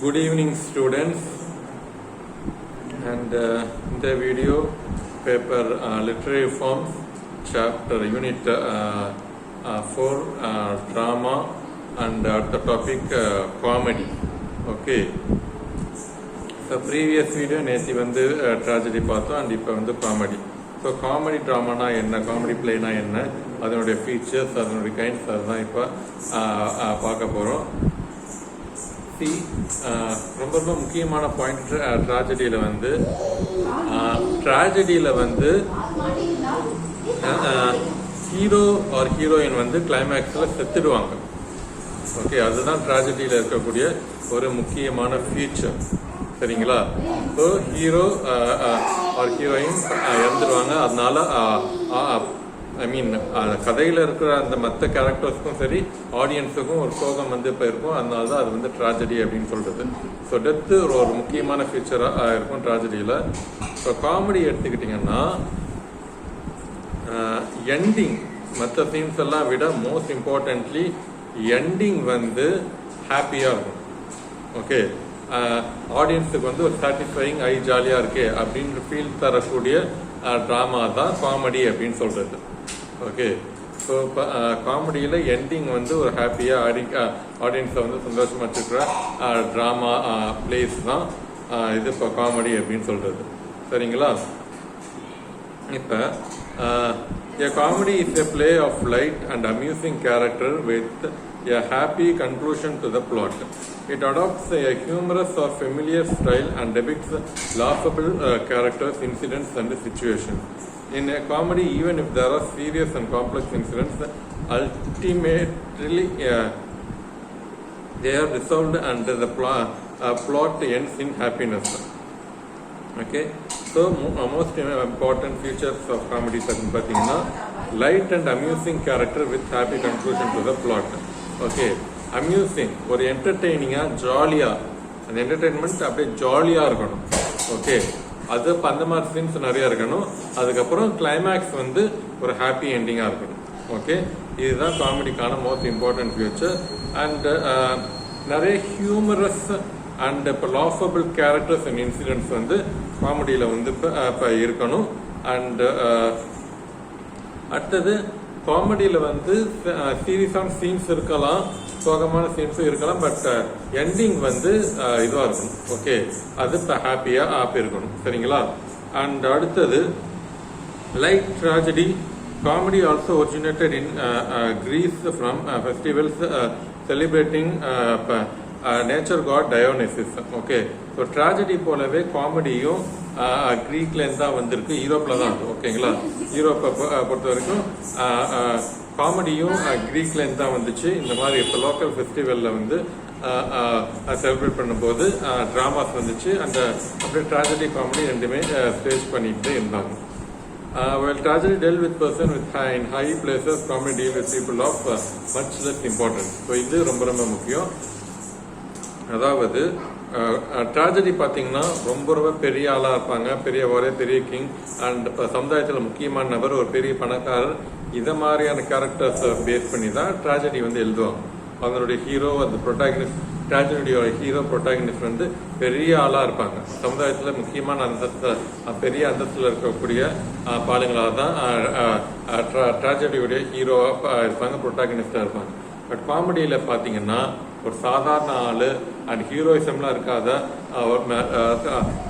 Good evening, students. And in the video paper literary forms chapter unit 4 drama and the topic comedy. Okay. So previous video நேத்தி வந்து tragedy பார்த்தோம் and இப்போ வந்து comedy. So comedy drama na என்ன, comedy play na என்ன, அதனுடைய features, அதனுடைய kinds அதுதான் இப்போ பார்க்க போறோம். ரொம்ப ரொம்ப முக்கியமான பாயிண்ட் ட்ராஜடியில் வந்து ஹீரோ ஆர் ஹீரோயின் வந்து கிளைமேக்ஸில் செத்துடுவாங்க. ஓகே, அதுதான் ட்ராஜடியில் இருக்கக்கூடிய ஒரு முக்கியமான ஃபீச்சர். சரிங்களா? ஸோ ஹீரோ ஆர் ஹீரோயின் இறந்துடுவாங்க. அதனால கதையில் இருக்கிற அந்த மற்ற கேரக்டர்ஸ்க்கும் சரி ஆடியன்ஸுக்கும் ஒரு சோகம் வந்து இப்போ இருக்கும். அதனால தான் அது வந்து ட்ராஜடி அப்படின்னு சொல்றது. ஸோ டெத்து ஒரு முக்கியமான ஃபீச்சராக இருக்கும் ட்ராஜடியில். ஸோ காமெடி எடுத்துக்கிட்டிங்கன்னா எண்டிங் மற்ற சீன்ஸ் எல்லாம் விட மோஸ்ட் இம்பார்ட்டன்ட்லி எண்டிங் வந்து ஹாப்பியாக இருக்கும். ஓகே, ஆடியன்ஸுக்கு வந்து ஒரு சாட்டிஸ்ஃபைங் ஜாலியாக இருக்கே அப்படின்னு ஃபீல் தரக்கூடிய ட்ராமா தான் காமெடி அப்படின்னு சொல்றது. ஓகே, ஸோ இப்போ காமெடியில் எண்டிங் வந்து ஒரு ஹாப்பியாக ஆடியன்ஸை வந்து சந்தோஷமாக வச்சுக்கிற ட்ராமா பிளேஸ் தான் இது இப்போ காமெடி அப்படின்னு சொல்கிறது. சரிங்களா? இப்போ a comedy is a play of light and amusing character with a happy conclusion to the plot. It adopts a humorous or familiar style and depicts laughable characters, incidents and situations. In a comedy, even if there are serious and complex incidents, ultimately they are resolved and the plot ends in happiness. Okay, so most important features of comedy are light and amusing character with happy conclusion to the plot. Okay, amusing or entertaining jolly and entertainment அப்படியே ஜாலியா இருக்கணும். Okay, அது அந்த மாதிரி scenes நிறைய இருக்கணும். அதுக்கப்புறம் climax வந்து ஒரு ஹாப்பி எண்டிங்கா இருக்கணும். ஓகே, இதுதான் காமெடிக்கான மோஸ்ட் இம்பார்ட்டன்ட் ஃபியூச்சர். அண்ட் நிறைய ஹியூமரஸ் அண்ட் இப்போ லாஃபபிள் கேரக்டர்ஸ் அண்ட் இன்சிடென்ட்ஸ் வந்து காமெடியில் வந்து இப்போ இருக்கணும். அண்ட் அடுத்தது காமெடியில் வந்து சீரியஸான சீன்ஸ் இருக்கலாம், சோகமான சீன்ஸும் இருக்கலாம், பட் எண்டிங் வந்து இதுவாக இருக்கணும். ஓகே, அது இப்போ ஹாப்பியாக இருக்கணும். சரிங்களா? அண்ட் அடுத்தது light tragedy comedy also originated in Greece from festivals celebrating nature god Dionysus. Okay, so tragedy போலவே காமெடியும் கிரீக்லேருந்து தான் வந்திருக்கு, யூரோப்பில் தான். ஓகேங்களா? யூரோப்பை பொறுத்த வரைக்கும் காமெடியும் கிரீக்லேருந்து தான் வந்துச்சு. இந்த மாதிரி இப்போ லோக்கல் ஃபெஸ்டிவலில் வந்து செலிப்ரேட் பண்ணும்போது ட்ராமாஸ் வந்துச்சு. அந்த அப்படியே ட்ராஜடி காமெடி ரெண்டுமே ஸ்டேஜ் பண்ணிட்டு இருந்தாங்க. While tragedy dealt with person in high places, comedy deal with people of much less importance. So இது ரொம்ப ரொம்ப முக்கியம். அதாவது ட்ராஜடி பார்த்தீங்கன்னா ரொம்ப ரொம்ப பெரிய ஆளாக இருப்பாங்க, பெரிய கிங் அண்ட் இப்போ சமுதாயத்தில் முக்கியமான நபர், ஒரு பெரிய பணக்காரர், இதை மாதிரியான கேரக்டர்ஸை பேஸ் பண்ணி தான் ட்ராஜடி வந்து எழுதுவாங்க. அதனுடைய ஹீரோ, அந்த ப்ரொட்டாகனிஸ்ட், ட்ராஜடியோட ஹீரோ ப்ரொட்டாகனிஸ்ட் வந்து பெரிய ஆளாக இருப்பாங்க. சமுதாயத்தில் முக்கியமான பெரிய அந்தஸ்தில் இருக்கக்கூடிய பாலுங்களாக தான் ட்ராஜடியோடைய ஹீரோவாக இருப்பாங்க, ப்ரொட்டாகனிஸ்டாக இருப்பாங்க. பட் காமெடியில் பார்த்தீங்கன்னா ஒரு சாதாரண ஆள் அண்ட் ஹீரோயிசம்லாம் இருக்காத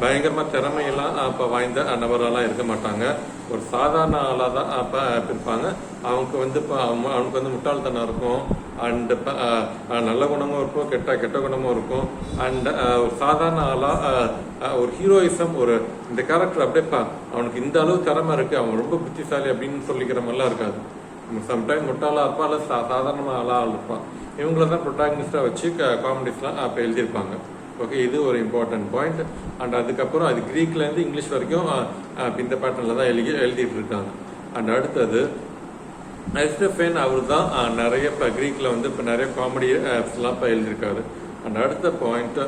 பயங்கரமாக திறமையெல்லாம் இப்போ வாய்ந்த நபரெல்லாம் இருக்க மாட்டாங்க. ஒரு சாதாரண ஆளாக தான் இப்போ இருப்பாங்க. அவனுக்கு வந்து இப்போ அவனுக்கு வந்து முட்டாள்தனம் இருக்கும், அண்ட் நல்ல குணமும் இருக்கும், கெட்ட குணமும் இருக்கும். அண்ட் ஒரு சாதாரண ஆளாக ஒரு ஹீரோயிசம், ஒரு இந்த கேரக்டர் அப்படியே அவனுக்கு இந்த அளவு திறமை இருக்கு, அவன் ரொம்ப புத்திசாலி அப்படின்னு சொல்லிக்கிற மாதிரிலாம் இருக்காது. சம்டைம் முட்டாளாக இருப்பான், அல்ல சாதாரணமாக ஆளாக இருப்பான். இவங்கள தான் ப்ரொட்டாகனிஸ்டாக வச்சு காமெடிஸ்லாம் அப்போ எழுதியிருப்பாங்க. ஓகே, இது ஒரு இம்பார்ட்டன்ட் பாயிண்ட். அண்ட் அதுக்கப்புறம் அது கிரீக்லேருந்து இங்கிலீஷ் வரைக்கும் இந்த பேட்டர்னில் தான் எழுதிட்டு இருக்காங்க. அண்ட் அடுத்தது அரிஸ்டோஃபேன், அவர் தான் நிறைய இப்போ கிரீக்கில் வந்து இப்போ நிறைய காமெடிஸ்லாம் இப்போ எழுதியிருக்காரு. அண்ட் அடுத்த point,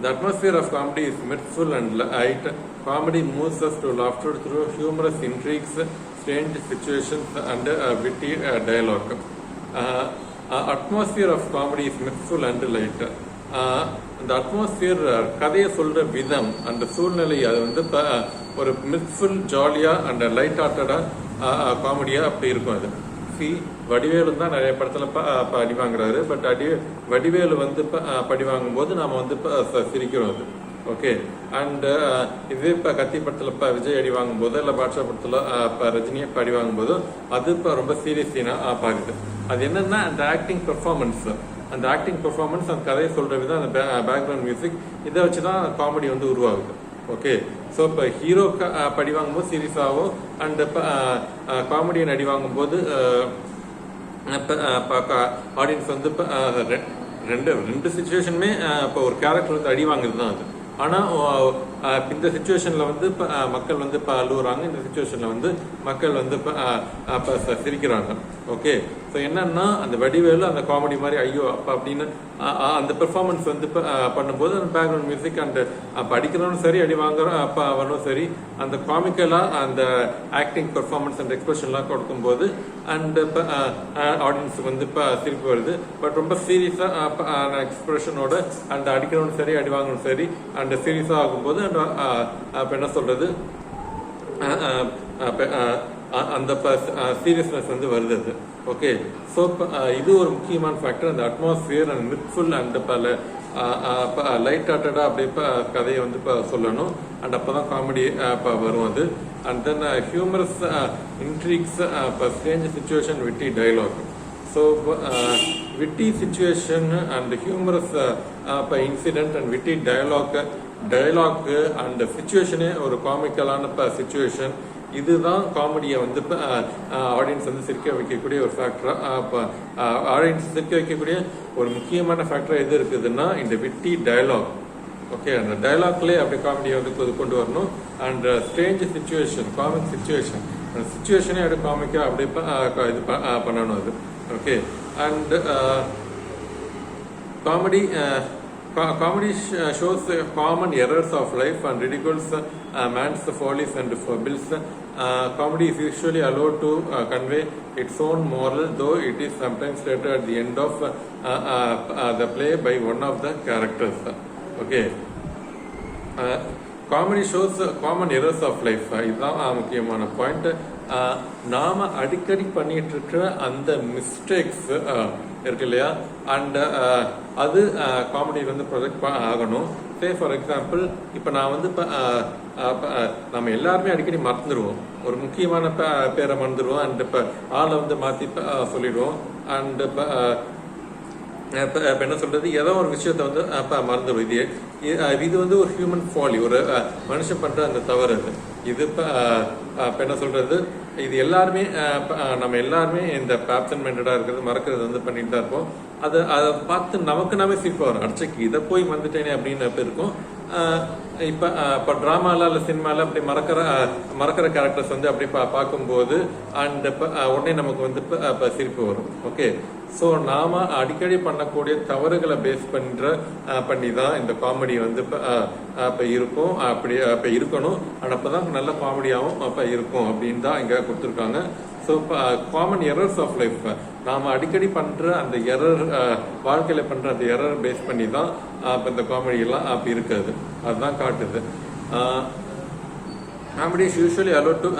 the atmosphere of comedy is mirthful and light. Comedy moves us to laughter through humorous intrigues, strange situations and witty dialogue. Atmosphere of comedy is mirthful and light. அந்த அட்மாஸ்பியர், கதையை சொல்ற விதம், அந்த சூழ்நிலை, அது வந்து ஒரு மிஸ்ஃபுல் ஜாலியா அண்ட் லைட் ஹார்ட்டடா காமெடியா அப்படி இருக்கும். அது வடிவேலு தான் நிறைய படத்துல அடி வாங்குறாரு. பட் வடிவேலு வந்து படி வாங்கும் போது நாம வந்து சிரிக்கிறோம். அது ஓகே. அண்ட் இதே கத்தி படத்துல விஜய் அடி வாங்கும் போது, இல்ல பாட்ஷா படத்துல ரஜினியை அடி வாங்கும் போது அது ரொம்ப சீரியஸ் சீனா பாக்குது. அது என்னன்னா அந்த ஆக்டிங் பெர்ஃபார்மன்ஸ், அந்த கதையை சொல்ற விதம், அந்த பேக்ரவுண்ட் மியூசிக், இதை வச்சுதான் காமெடி வந்து உருவாகுது. ஓகே. ஸோ இப்போ ஹீரோ படி வாங்கும்போது சீரியஸாகவும், அண்ட் காமெடியன் அடி வாங்கும்போது ஆடியன்ஸ் வந்து ரெண்டு சுச்சுவேஷனுமே இப்போ ஒரு கேரக்டர் வந்து அடி வாங்குறது தான் அது. ஆனா இந்த சிச்சுவேஷன்ல வந்து மக்கள் வந்து அழுகுறாங்க, இந்த சிச்சுவேஷன்ல வந்து மக்கள் வந்து சிரிக்கிறாங்க. ஓகே. ஸோ என்னன்னா அந்த வடிவேலு அந்த காமெடி மாதிரி ஐயோ அப்ப அப்படின்னு அந்த பெர்ஃபார்மன்ஸ் வந்து பண்ணும்போது அந்த பேக்ரவுண்ட் மியூசிக் அண்ட் படிக்கிறவனும் சரி, அடி வாங்குறோம் அவனும் சரி, அந்த காமிக்கலா அந்த ஆக்டிங் பெர்ஃபார்மன்ஸ் அண்ட் எக்ஸ்பிரஷன்லாம் கொடுக்கும்போது அண்ட் ஆடியன்ஸுக்கு வந்து சிரிப்பு வருது. பட் ரொம்ப சீரியஸா எக்ஸ்பிரஷனோட அந்த அடிக்கிறவனும் சரி, அடி வாங்கணும் சரி, அண்ட் சீரியஸா ஆகும்போது என்ன சொல்றது, அந்த சீரியஸ்னஸ் வந்து வருது. ஓகே. ஸோ இது ஒரு முக்கியமான ஃபேக்டர், அந்த atmosphere and mirthful and light ஹார்ட்டடா அப்படியே கதையை வந்து சொல்லணும். அண்ட் அப்பதான் காமெடி வரும் அது. And then humorous intrigues, strange situation, witty dialogue. So witty situation and humorous incident and witty dialogue and சிச்சுவேஷனே ஒரு காமிக்கலான சிச்சுவேஷன், இதுதான் காமெடியை வந்து ஆடியன்ஸ் வந்து சிரிக்க வைக்கக்கூடிய ஒரு ஃபேக்டரா, ஆடியன்ஸ் சிரிக்க வைக்கக்கூடிய ஒரு முக்கியமான ஃபேக்டரா எது இருக்குதுன்னா இந்த விட்டி டயலாக். ஓகே. அந்த டயலாக்லேயே அப்படி காமெடியை வந்து கொண்டு வரணும். And strange situation, comic situation, அந்த சிச்சுவேஷனே அப்படி காமிக்கா அப்படி இது பண்ணணும் அது. Okay. And comedy shows common errors of life and ridicules man's follies and foibles. Comedy is usually allowed to convey its own moral, though it is sometimes stated at the end of the play by one of the characters. Okay. Comedy shows common errors of life. இதுதான் முக்கியமான point. நாம அடிக்கடி பண்ணிட்டு இருக்கிற அந்த mistakes இருக்கு இல்லையா, and அது காமெடி வந்து ப்ரொஜெக்ட் ஆகணும். சே ஃபார் எக்ஸாம்பிள், இப்போ நான் வந்து நம்ம எல்லாருமே அடிக்கடி மறந்துடுவோம், ஒரு முக்கியமான பேரை மறந்துடுவோம், அண்ட் இப்போ ஆளை வந்து மாற்றி சொல்லிடுவோம். அண்ட் இப்போ என்ன சொல்றது, ஏதோ ஒரு விஷயத்த வந்து மறந்துடும். இது வந்து ஒரு ஹியூமன் ஃபாலி, ஒரு மனுஷன் பண்ற அந்த தவறு. இது இப்போ என்ன சொல்றது, இது எல்லாருமே நம்ம எல்லாருமே இந்த ஆப்சன்மெண்டடா இருக்கிறது, மறக்கிறது வந்து பண்ணிட்டு தான் இருப்போம். அதை பார்த்து நமக்கு நாமே சிரிப்பு வரும். அடிச்சக்கு இதை போய் வந்துட்டேனே அப்படின்னு இருக்கும். இப்போ டிராமால இல்லை சினிமால அப்படி மறக்கிற கேரக்டர்ஸ் வந்து அப்படி பார்க்கும்போது அண்ட் உடனே நமக்கு வந்து சிரிப்பு வரும். ஓகே. ஸோ நாம அடிக்கடி பண்ணக்கூடிய தவறுகளை பேஸ் பண்ணி தான் இந்த காமெடி வந்து இப்போ இருக்கும், அப்படி இருக்கணும். அப்பதான் நல்ல காமெடியாகவும் அப்போ இருக்கும் அப்படின்னு தான் இங்க கொடுத்துருக்காங்க. So common errors of life, நாம அடிக்கடி பண்ற அந்த எரர், வாழ்க்கையில பண்ற அந்த எரர் பேஸ் பண்ணி தான் இந்த காமெடி எல்லாம் அப்படி இருக்காது, அதுதான் காட்டுது. Comedy usually allot to.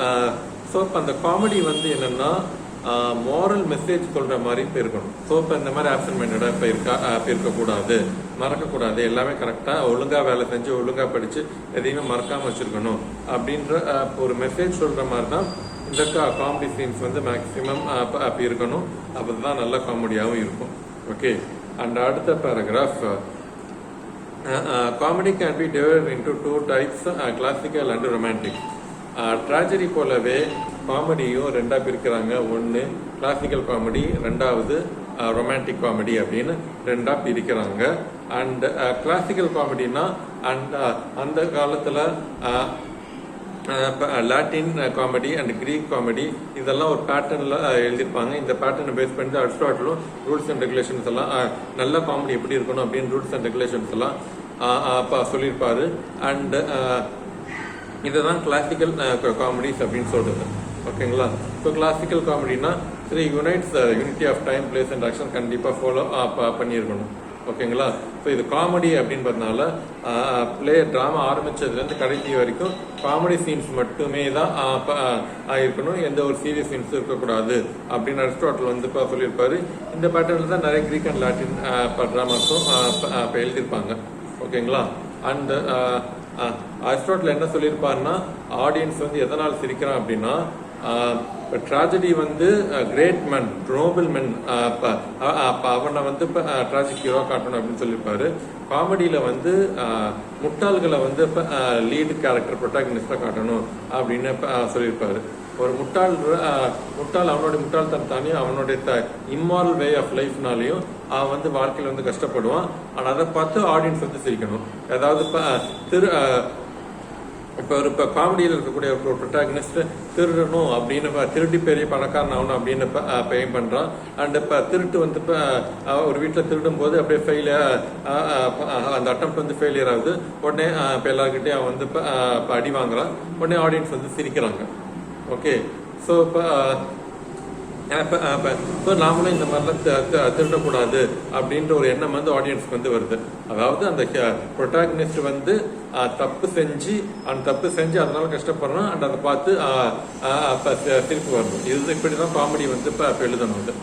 So இப்போ அந்த காமெடி வந்து என்னன்னா மாரல் மெசேஜ் சொல்ற மாதிரி இப்போ இருக்கணும். ஸோ இப்போ இந்த மாதிரி ஆப்சன்ட் மைண்டடா இப்போ இருக்கக்கூடாது, மறக்கக்கூடாது, எல்லாமே கரெக்டா ஒழுங்கா வேலை செஞ்சு ஒழுங்கா படிச்சு எதையுமே மறக்காம வச்சிருக்கணும் அப்படின்ற ஒரு மெசேஜ் சொல்ற மாதிரி தான் இந்த காமெடி சீன்ஸ் வந்து மேக்சிமம் அப்படி இருக்கணும். அப்பதான் நல்ல காமெடியாகவும் இருக்கும். ஓகே. அண்ட் அடுத்த paragraph, comedy can be divided into 2 types, classical and romantic. Tragedy போலவே காமெடியும் ரெண்டா பிரிக்கிறாங்க. ஒன்று கிளாசிக்கல் காமெடி, ரெண்டாவது ரொமான்டிக் காமெடி அப்படின்னு ரெண்டா பிரிக்கிறாங்க. அண்ட் கிளாசிக்கல் காமெடினா அந்த காலத்துல Latin comedy and Greek comedy இதெல்லாம் ஒரு பேட்டர்ன்ல எழுதியிருப்பாங்க. இந்த பேட்டர்னை பேஸ் பண்ணி அரிஸ்டாட்டிலும் ரூல்ஸ் அண்ட் ரெகுலேஷன்ஸ் எல்லாம், நல்ல காமெடி எப்படி இருக்கணும் அப்படின்னு ரூல்ஸ் அண்ட் ரெகுலேஷன்ஸ் எல்லாம் சொல்லியிருப்பாரு. அண்ட் இதுதான் கிளாசிக்கல் காமெடிஸ் அப்படின்னு சொல்றது. ஓகேங்களா. ஸோ கிளாசிக்கல் காமெடினா 3 units, unity of time, place and action கண்டிப்பா ஃபாலோ பண்ணியிருக்கணும். ஓகேங்களா. ஸோ இது காமெடி அப்படின்னு பார்த்தனால ட்ராமா ஆரம்பிச்சதுலேருந்து கடைசி வரைக்கும் காமெடி சீன்ஸ் மட்டுமே தான் இருக்கணும், எந்த ஒரு சீரியஸ் சீன்ஸும் இருக்கக்கூடாது அப்படின்னு அரிஸ்டாட்டில் வந்து சொல்லியிருப்பாரு. இந்த பேட்டர்னில் தான் நிறைய கிரீக் அண்ட் லாட்டின் ட்ராமாஸும் இப்போ எழுதியிருப்பாங்க. ஓகேங்களா. அண்ட் அரிஸ்டாட்டில் என்ன சொல்லியிருப்பாருன்னா, ஆடியன்ஸ் வந்து எதனால் சிரிக்கிறான் அப்படின்னா, ட்ராஜடி வந்து கிரேட் மென், நோபல் மென், அவனை வந்து ட்ராஜிக் ஹீரோ காட்டணும் அப்படின்னு சொல்லியிருப்பாரு. காமெடியில வந்து முட்டாள்களை வந்து லீடு கேரக்டர் ப்ரொட்டாகனிஸ்டா காட்டணும் அப்படின்னு சொல்லியிருப்பாரு. ஒரு முட்டாள் அவனுடைய முட்டாள்தனத்தாலையும் அவனுடைய இம்மாரல் வே ஆஃப் லைஃப்னாலையும் அவன் வந்து வாழ்க்கையில் வந்து கஷ்டப்படுவான். ஆனால் அதை பார்த்து ஆடியன்ஸ் வந்து சிரிக்கணும். அதாவது இப்போ காமெடியில் இருக்கக்கூடிய ஒரு ப்ரொட்டாகனிஸ்ட் திருடணும் அப்படின்னு திருடி பெரிய பணக்காரன் ஆகணும் அப்படின்னு எய்ம் பண்ணுறான். அண்ட் இப்போ திருட்டு வந்து இப்போ ஒரு வீட்டில் திருடும் போது அப்படியே அந்த அட்டெம்ப்ட் வந்து ஃபெயிலியர் ஆகுது. உடனே இப்போ எல்லாருக்கிட்டையும் அவன் வந்து இப்போ அடி வாங்குறான். உடனே ஆடியன்ஸ் வந்து சிரிக்கிறாங்க. ஓகே. ஸோ இப்போ நாமளும் இந்த மாதிரிலாம் திருடக்கூடாது அப்படின்ற ஒரு எண்ணம் வந்து ஆடியன்ஸ்க்கு வந்து வருது. அதாவது அந்த ப்ரொட்டாகனிஸ்ட் வந்து தப்பு செஞ்சு அதனால கஷ்டப்படுறோம். அண்ட் அதை பார்த்து திருப்பி வரணும். இது இப்படிதான் காமெடி வந்து இப்போ எழுதணும். வந்து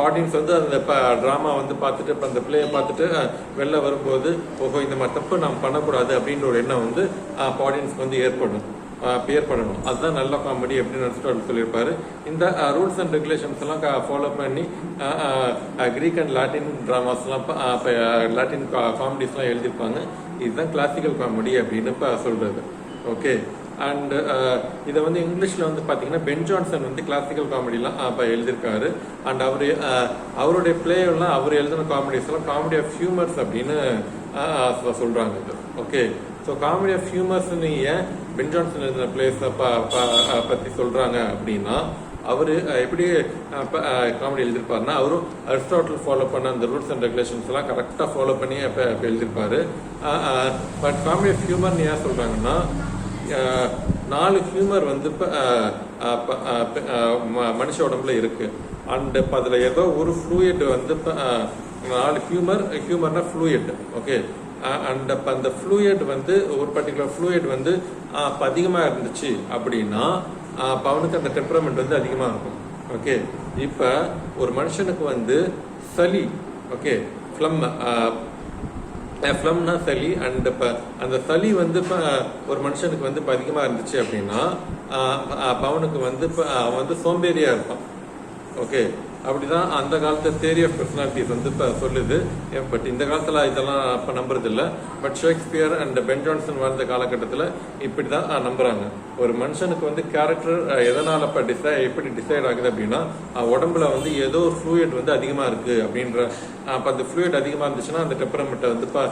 ஆடியன்ஸ் வந்து அந்த ட்ராமா வந்து பார்த்துட்டு இப்போ அந்த பிளேயை பார்த்துட்டு வெளில வரும்போது ஓஹோ இந்த மாதிரி தப்பு நாம் பண்ணக்கூடாது அப்படின்ற ஒரு எண்ணம் வந்து ஆடியன்ஸ்க்கு வந்து ஏற்படணும். அதுதான் நல்ல காமெடி அப்படின்னு அரிஸ்டாட்டில் சொல்லியிருப்பாரு. இந்த ரூல்ஸ் அண்ட் ரெகுலேஷன்ஸ் எல்லாம் ஃபாலோ பண்ணி கிரீக் அண்ட் லாட்டின் ட்ராமாஸ்லாம் லாட்டின் காமெடிஸ்லாம் எழுதியிருப்பாங்க. இதுதான் கிளாசிக்கல் காமெடி அப்படின்னு இப்போ சொல்றது. ஓகே. அண்ட் இதை வந்து இங்கிலீஷ்ல வந்து பார்த்தீங்கன்னா பென் ஜான்சன் வந்து கிளாசிக்கல் காமெடிலாம் இப்போ எழுதியிருக்காரு. அண்ட் அவருடைய பிளேயெல்லாம் அவர் எழுதின காமெடிஸ் எல்லாம் காமெடி ஆஃப் ஹியூமர்ஸ் அப்படின்னு சொல்றாங்க இது. ஓகே. ஸோ காமெடி ஆஃப் ஹியூமர்ஸ்ன்னு ஏன் பென் ஜான்சன் எழுதின பிளேஸை பற்றி சொல்றாங்க அப்படின்னா, அவரு எப்படி காமெடி எழுதியிருப்பாருன்னா, அவரும் அரிஸ்டாட்டில் ஃபாலோ பண்ண அந்த ரூல்ஸ் அண்ட் ரெகுலேஷன்ஸ் எல்லாம் கரெக்டாக ஃபாலோ பண்ணி இப்போ எழுதியிருப்பாரு. பட் காமெடி ஆஃப் ஹியூமர்னு ஏன் சொல்றாங்கன்னா, 4 ஹியூமர் வந்து மனுஷ உடம்புல இருக்கு. அண்ட் இப்போ அதில் ஏதோ ஒரு ஃப்ளூயிட் வந்து 4 ஹியூமர்னா ஃப்ளூயிட். ஓகே. அண்ட் அப்போ அந்த ஃப்ளூயிட் வந்து ஒரு பர்டிகுலர் ஃப்ளூயிட் வந்து அதிகமாக இருந்துச்சு அப்படின்னா அவனுக்கு அந்த டெம்பரமெண்ட் வந்து அதிகமாக இருக்கும். ஓகே. இப்போ ஒரு மனுஷனுக்கு வந்து சளி, ஓகே, ஃப்ளம்னா சளி. அண்ட் இப்போ அந்த சளி வந்து இப்போ ஒரு மனுஷனுக்கு வந்து இப்போ அதிகமாக இருந்துச்சு அப்படின்னா அவனுக்கு வந்து இப்போ அவன் வந்து சோம்பேறியா இருப்பான். ஓகே. அப்படிதான் அந்த காலத்து தியரி ஆஃப் பர்சனாலிட்டிஸ் வந்து இப்போ சொல்லுது. பட் இந்த காலத்தில் இதெல்லாம் இப்போ நம்புறது இல்லை. But Shakespeare and Ben Jonson வாழ்ந்த காலகட்டத்தில் இப்படி தான் நம்புறாங்க. ஒரு மனுஷனுக்கு வந்து கேரக்டர் எதனால் இப்போ எப்படி டிசைட் ஆகுது அப்படின்னா, உடம்புல வந்து ஏதோ ஒரு ஃப்ளூயிட் வந்து அதிகமாக இருக்கு அப்படின்ற அப்போ அந்த ஃப்ளூயிட் அதிகமாக இருந்துச்சுன்னா அந்த டெம்பரமெண்ட்டை வந்து இப்போ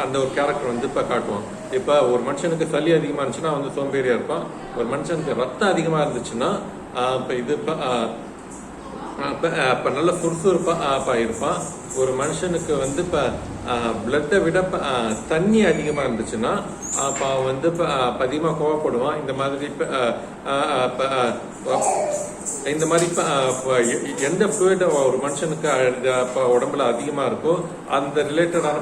அந்த ஒரு கேரக்டர் வந்து இப்போ காட்டுவான். இப்போ ஒரு மனுஷனுக்கு சளி அதிகமாக இருந்துச்சுன்னா வந்து சோம்பேறியா இருப்பான். ஒரு மனுஷனுக்கு ரத்தம் அதிகமாக இருந்துச்சுன்னா இப்போ இது இப்போ நல்ல சுறுசுறுப்பா இருப்பான். ஒரு மனுஷனுக்கு வந்து இப்போ பிளட்டை விட தண்ணி அதிகமாக இருந்துச்சுன்னா அப்போ வந்து இப்போ அதிகமாக கோவப்படுவான். இந்த மாதிரி இந்த மாதிரி எந்த ஃப்ளூயிட் ஒரு மனுஷனுக்கு உடம்புல அதிகமாக இருக்கோ அந்த ரிலேட்டடான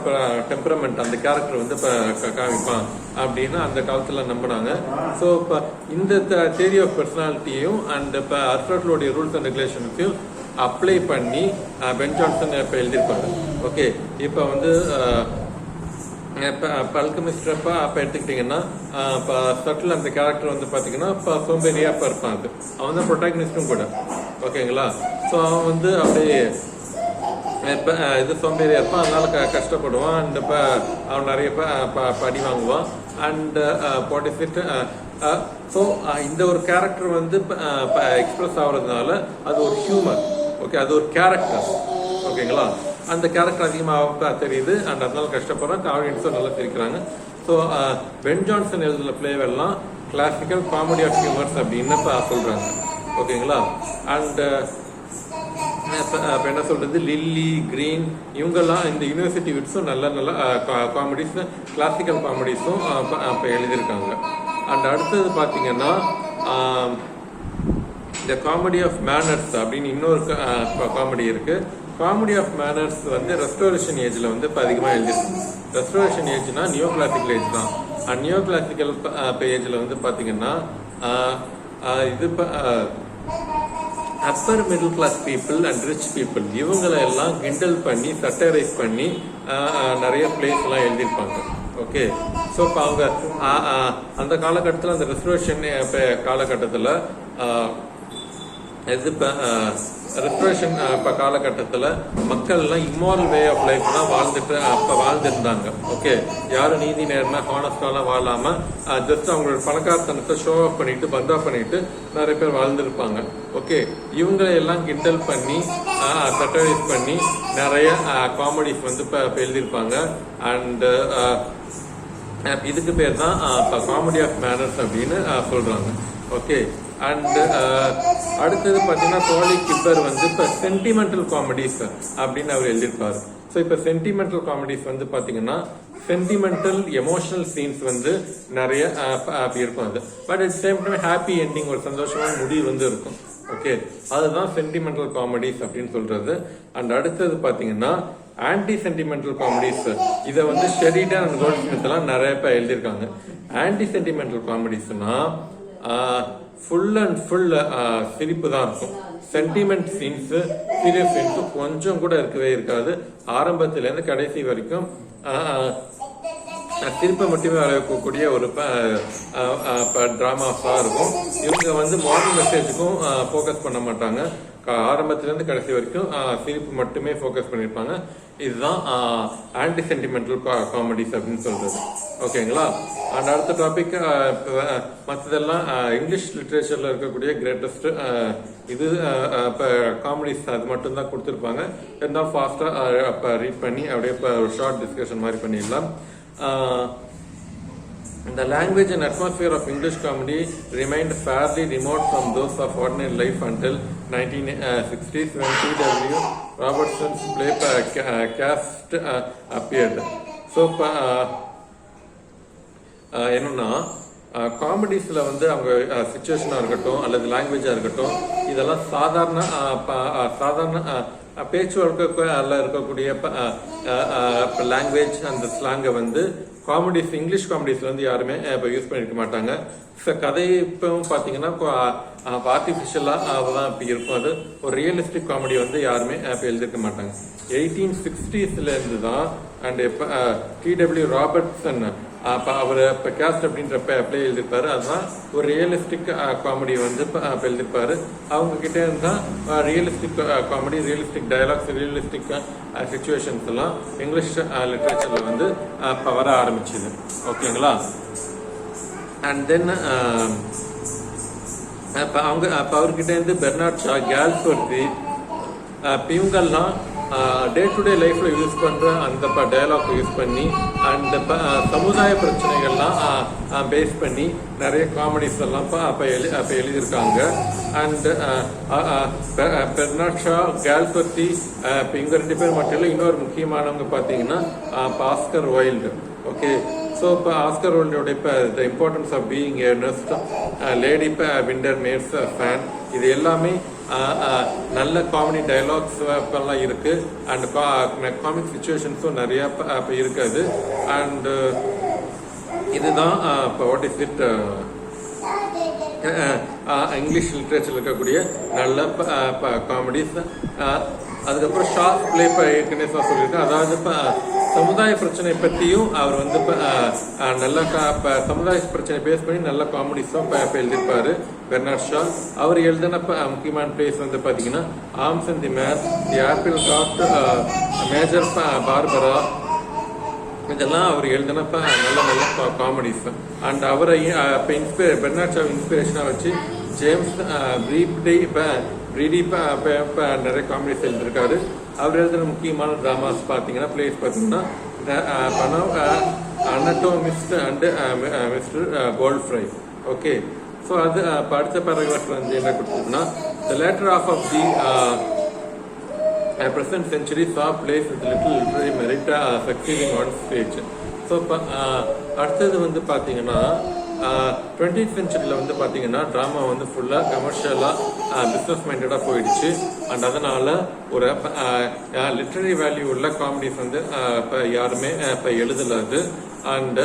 டெம்பரமெண்ட் அந்த கேரக்டர் வந்து இப்போ காமிப்பான் அப்படின்னு அந்த காலத்தில் நம்பினாங்க. ஸோ இப்போ இந்த தியரி ஆஃப் பர்சனாலிட்டியையும் அண்ட் இப்போ அரிஸ்டாட்டிலோடைய ரூல்ஸ் அண்ட் ரெகுலேஷன்ஸையும் அப்ளை பண்ணி பென் ஜான்சன் இப்போ எழுதியிருப்பாரு. ஓகே. இப்போ வந்து இப்போ அல்கெமிஸ்ட் அப்போ எடுத்துக்கிட்டிங்கன்னா இப்போ சட்டில் அந்த கேரக்டர் வந்து பார்த்தீங்கன்னா இப்போ சோம்பேறியா இப்போ இருப்பான். அது அவன் தான் ப்ரொட்டாகனிஸ்டும் கூட. ஓகேங்களா. ஸோ அவன் வந்து அப்படியே இப்போ இது சோம்பேறியா இருப்பான். அதனால கஷ்டப்படுவான். அண்ட் இப்போ அவன் நிறைய படி வாங்குவான். And what is it. So இந்த ஒரு கேரக்டர் வந்து எக்ஸ்பிரஸ் ஆகுறதுனால அது ஒரு ஹியூமர். ஓகே. அது ஒரு கேரக்டர். ஓகேங்களா. அந்த கேரக்டர் அதிகமாக தெரியுது. அண்ட் அதனால கஷ்டப்படுறாங்க. ஆடியன்ஸும் நல்லா தெரிவிக்கிறாங்க. ஸோ பென் ஜான்சன் எழுதுன பிளேவெல்லாம் கிளாசிக்கல் காமெடி ஆஃப் ஹியூமர்ஸ் அப்படின்னு சொல்றாங்க. ஓகேங்களா. அண்ட் இப்போ என்ன சொல்றது, லில்லி, கிரீன் இவங்கெல்லாம் இந்த யூனிவர்சிட்டி விட்ஸும் நல்ல காமெடிஸ், கிளாசிக்கல் காமெடிஸும் இப்போ எழுதியிருக்காங்க. அண்ட் அடுத்தது பார்த்தீங்கன்னா த காமெடி ஆஃப் மேனர்ஸ் அப்படின்னு இன்னொரு காமெடி இருக்கு. காமெடி ஆஃப் மேனர்ஸ் வந்து ரெஸ்டோரேஷன் ஏஜ்ல வந்து இப்போ அதிகமாக எழுதிருக்கும். ரெஸ்டோரேஷன் ஏஜ்னா நியோ கிளாசிக்கல் ஏஜ் தான். நியோ கிளாசிக்கல் ஏஜ்ல வந்து பாத்தீங்கன்னா இது upper middle class people and rich people இவங்களை எல்லாம் கிண்டல் பண்ணி சட்டரைஸ் பண்ணி நிறைய பிளேஸ் எல்லாம் எழுதியிருப்பாங்க. ஓகே, ஸோ இப்போ அவங்க அந்த காலகட்டத்தில் அந்த ரெஸ்டோரேஷன் காலகட்டத்தில் இது ரெஸ்டோரேஷன் காலகட்டத்தில் மக்கள்லாம் இம்மாரல் வே ஆஃப் லைஃப் தான் வாழ்ந்துருந்தாங்க. ஓகே, யாரும் நீதி நேர்மை ஹானஸ்டாலாம் வாழாம ஜஸ்ட் அவங்களோட பணக்காரத்தனத்தை ஷோ ஆஃப் பண்ணிட்டு பந்தா பண்ணிட்டு நிறைய பேர் வாழ்ந்துருப்பாங்க. ஓகே, இவங்களை எல்லாம் கிண்டல் பண்ணி சட்டரைஸ் பண்ணி நிறைய காமெடிஸ் வந்து எழுதியிருப்பாங்க. அண்ட் இதுக்கு பேர் தான் காமெடி ஆஃப் மேனர்ஸ் அப்படின்னு சொல்றாங்க. ஓகே, அண்ட் அடுத்தது பாத்தீங்கன்னா தோழி கிப்பர் வந்து இப்ப சென்டிமெண்டல் காமெடிஸ் அப்படின்னு அவர் எழுதியிருப்பாரு. ஸோ இப்ப சென்டிமெண்டல் காமெடிஸ் வந்து பாத்தீங்கன்னா சென்டிமெண்டல் எமோஷனல் சீன்ஸ் வந்து நிறைய இருக்கும். அது but at same time happy ending, ஒரு சந்தோஷமான முடிவு வந்து இருக்கும். ஓகே, அதுதான் சென்டிமெண்டல் காமெடிஸ் அப்படின்னு சொல்றது. அண்ட் அடுத்தது பாத்தீங்கன்னா ஆன்டி சென்டிமெண்டல் காமெடிஸ். இதை வந்து ஷெரிடன் அண்ட் கோல்ட்ஸ்மித் எல்லாம் நிறைய பேர் எழுதியிருக்காங்க. ஆன்டி சென்டிமெண்டல் காமெடிஸ்னா ஃபுல் அண்ட் ஃபுல் சிரிப்பு தான் இருக்கும். சென்டிமெண்ட் சீன்ஸ் சீரியஸ் சீன்ஸ் கொஞ்சம் கூட இருக்கவே இருக்காது. ஆரம்பத்துல இருந்து கடைசி வரைக்கும் சிரிப்பை மட்டுமே வரக்கூடிய ஒரு டிராமாஸா இருக்கும். இவங்க வந்து மாரல் மெசேஜுக்கும் ஃபோக்கஸ் பண்ண மாட்டாங்க. ஆரம்பத்திலிருந்து கடைசி வரைக்கும் சிரிப்பு மட்டுமே ஃபோக்கஸ் பண்ணியிருப்பாங்க. இதுதான் ஆன்டி சென்டிமெண்டல் காமெடிஸ் அப்படின்னு சொல்றது. ஓகேங்களா? அண்ட் அடுத்த டாபிக் மற்றதெல்லாம் இங்கிலீஷ் லிட்ரேச்சர்ல இருக்கக்கூடிய கிரேட்டஸ்ட் இது காமெடிஸ் அது மட்டும் தான் கொடுத்துருப்பாங்க. இருந்தாலும் ஃபாஸ்டா ரீட் பண்ணி அப்படியே ஒரு ஷார்ட் டிஸ்கஷன் மாதிரி பண்ணிடலாம். The language and atmosphere of English comedy remained fairly remote from those of ordinary life until 1960s when T.W. Robertson's play Cast appeared. So, என்னன்னா காமெடிஸ்ல வந்து அவங்க சிச்சுவேஷனா இருக்கட்டும் அல்லது லாங்குவேஜா இருக்கட்டும், இதெல்லாம் சாதாரண பேச்சு வழக்கில் இருக்கக்கூடிய லாங்குவேஜ் அந்த ஸ்லாங்கை வந்து காமெடிஸ் இங்கிலீஷ் காமெடிஸ்ல வந்து யாருமே இப்போ யூஸ் பண்ணிருக்க மாட்டாங்க. கதை இப்பவும் பாத்தீங்கன்னா ஆர்டிபிஷியலா தான் இப்ப இருக்கும். அது ஒரு ரியலிஸ்டிக் காமெடி வந்து யாருமே இப்போ எழுதிருக்க மாட்டாங்க. 1860s இருந்து தான் அண்ட் T.W. ராபர்ட்சன் அவர் இப்போ கேஸ்ட் அப்படின்ற பிளே எழுதிருப்பாரு. அதுதான் ஒரு ரியலிஸ்டிக் காமெடி வந்து எழுதிருப்பாரு. அவங்க கிட்டே இருந்தா realistic comedy, realistic dialogues, realistic situations எல்லாம் இங்கிலீஷ் லிட்ரேச்சர்ல வந்து வர ஆரம்பிச்சுது. ஓகேங்களா? அண்ட் தென் அவர்கிட்ட இருந்து பெர்னார்ட் ஷா, கேல்ஸ்வர்த்தி இவங்கெல்லாம் டே டு டே லைஃப்ல யூஸ் பண்ற அந்த டயலாக் யூஸ் பண்ணி அந்த சமுதாய பிரச்சனைகள்லாம் பேஸ் பண்ணி நிறைய காமெடிஸ் எல்லாம் அப்ப எழுதியிருக்காங்க. அண்ட் பெர்னார்ட் ஷா, கேல்ஸ்வர்த்தி இவங்க 2 பேர் மட்டும் இல்லை, இன்னொரு முக்கியமானவங்க பாத்தீங்கன்னா ஆஸ்கர் வைல்டு. ஓகே, ஸோ இப்போ ஆஸ்கர் வைல்டோட the Importance of Being Earnest Lady Windermere's Fan, இது எல்லாமே நல்ல காமெடி டைலாக்ஸ் எல்லாம் இருக்கு. அண்ட் காமிக் சிச்சுவேஷன்ஸும் நிறைய இருக்காது. அண்ட் இதுதான் இப்போ வாட் இஸ் இட் இங்கிலீஷ் லிட்ரேச்சர்ல இருக்கக்கூடிய நல்ல காமெடிஸ். அதுக்கப்புறம் ஷார்ட் பிளே ஏற்கனவே சொல்லியிருக்கேன். அதாவது சமுதாய பிரச்சனை பற்றியும் அவர் வந்து நல்ல சமுதாய பிரச்சனை பேஸ் பண்ணி நல்ல காமெடிஸும் எழுதியிருப்பாரு பெர்னார்ட் ஷா. அவர் எழுதின முக்கியமான பிளேஸ் வந்து பாத்தீங்கன்னா arms and the man, the apple cost, major Barbara, இதெல்லாம் அவர் எழுதின நல்ல காமெடிஸ். அண்ட் அவரை பெர்னார்ட் ஷா இன்ஸ்பிரேஷனா வச்சு ஜேம்ஸ் நிறைய காமெடிஸ் எழுதியிருக்காரு. அவர் எழுதின முக்கியமான டிராமாஸ் பாத்தீங்கன்னா பிளேஸ் பாத்தீங்கன்னா அனட்டோமிஸ்ட் அண்ட் மிஸ்டர் கோல்ட்ஃப்ரை. ஓகே, ஸோ அது அடுத்த பேராகிராஃப் வந்து என்ன கொடுத்தோம்னா the latter half of the present century saw plays with little literary merit succeeding on stage. So அடுத்தது வந்து பாத்தீங்கன்னா 20th சென்ச்சுரியில் வந்து பார்த்தீங்கன்னா ட்ராமா வந்து ஃபுல்லாக கமர்ஷியலாக பிஸ்னஸ் மைண்டடாக போயிடுச்சு. அண்ட் அதனால ஒரு லிட்ரரி வேல்யூ உள்ள காமெடிஸ் வந்து இப்போ யாருமே இப்போ எழுதல அது. அண்ட்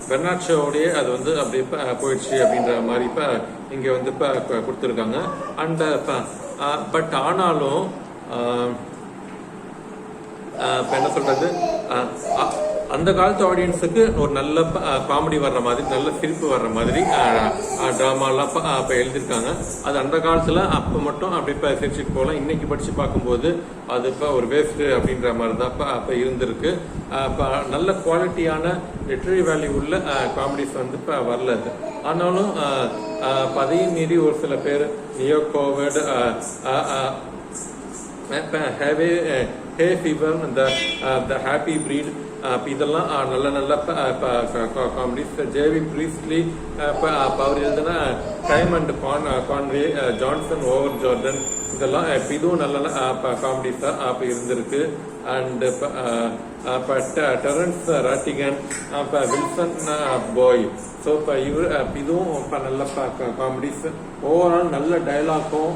பெர்னாட் ஷாவோடய அது வந்து அப்படியே போயிடுச்சு அப்படின்ற மாதிரி இப்போ இங்கே வந்து இப்போ கொடுத்துருக்காங்க. அண்ட் பட் ஆனாலும் இப்போ என்ன சொல்றது, அந்த காலத்து ஆடியன்ஸுக்கு ஒரு நல்ல காமெடி வர்ற மாதிரி, நல்ல சிரிப்பு வர்ற மாதிரி ட்ராமாலாம் இப்போ எழுதியிருக்காங்க. அது அந்த காலத்தில் அப்போ மட்டும் அப்படி இப்போ சிரிச்சுட்டு போகலாம். இன்னைக்கு படித்து பார்க்கும்போது அது இப்போ ஒரு வேஸ்ட்டு அப்படின்ற மாதிரி தான் இப்போ இருந்திருக்கு. இப்போ நல்ல குவாலிட்டியான லிட்ரரி வேல்யூ உள்ள காமெடிஸ் வந்து இப்போ வரல. ஆனாலும் அதையும் மீறி ஒரு சில பேர் neo Covid hey fever, the happy breed, இதெல்லாம் நல்ல நல்ல காமெடிஸ். ஜேவி பிரீஸ்லி அவர் எழுதின Time and Conway, Johnson Over Jordan, இதெல்லாம் இதுவும் நல்ல காமெடிஸ் தான் இப்போ இருந்திருக்கு. அண்ட் டெரன்ஸ் ராட்டிகன், வில்சன் பாய், ஸோ இப்போ இதுவும் இப்போ நல்ல காமெடிஸ். ஓவரால் நல்ல டைலாக்கும்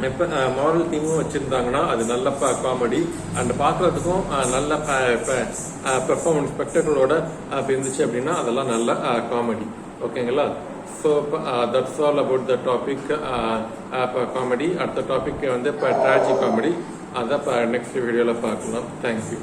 இப்போ மாரல் தீமும் வச்சுருந்தாங்கன்னா அது நல்ல காமெடி. அண்ட் பார்க்குறதுக்கும் நல்ல பெர்ஃபார்மன்ஸ் ஸ்பெக்டர்களோட இருந்துச்சு அப்படின்னா அதெல்லாம் நல்ல காமெடி. ஓகேங்களா? So that's all about the topic comedy. அடுத்த டாபிக் வந்து இப்போ ட்ராஜி காமெடி. அதை இப்போ நெக்ஸ்ட் வீடியோவில் பார்க்கலாம். தேங்க்யூ.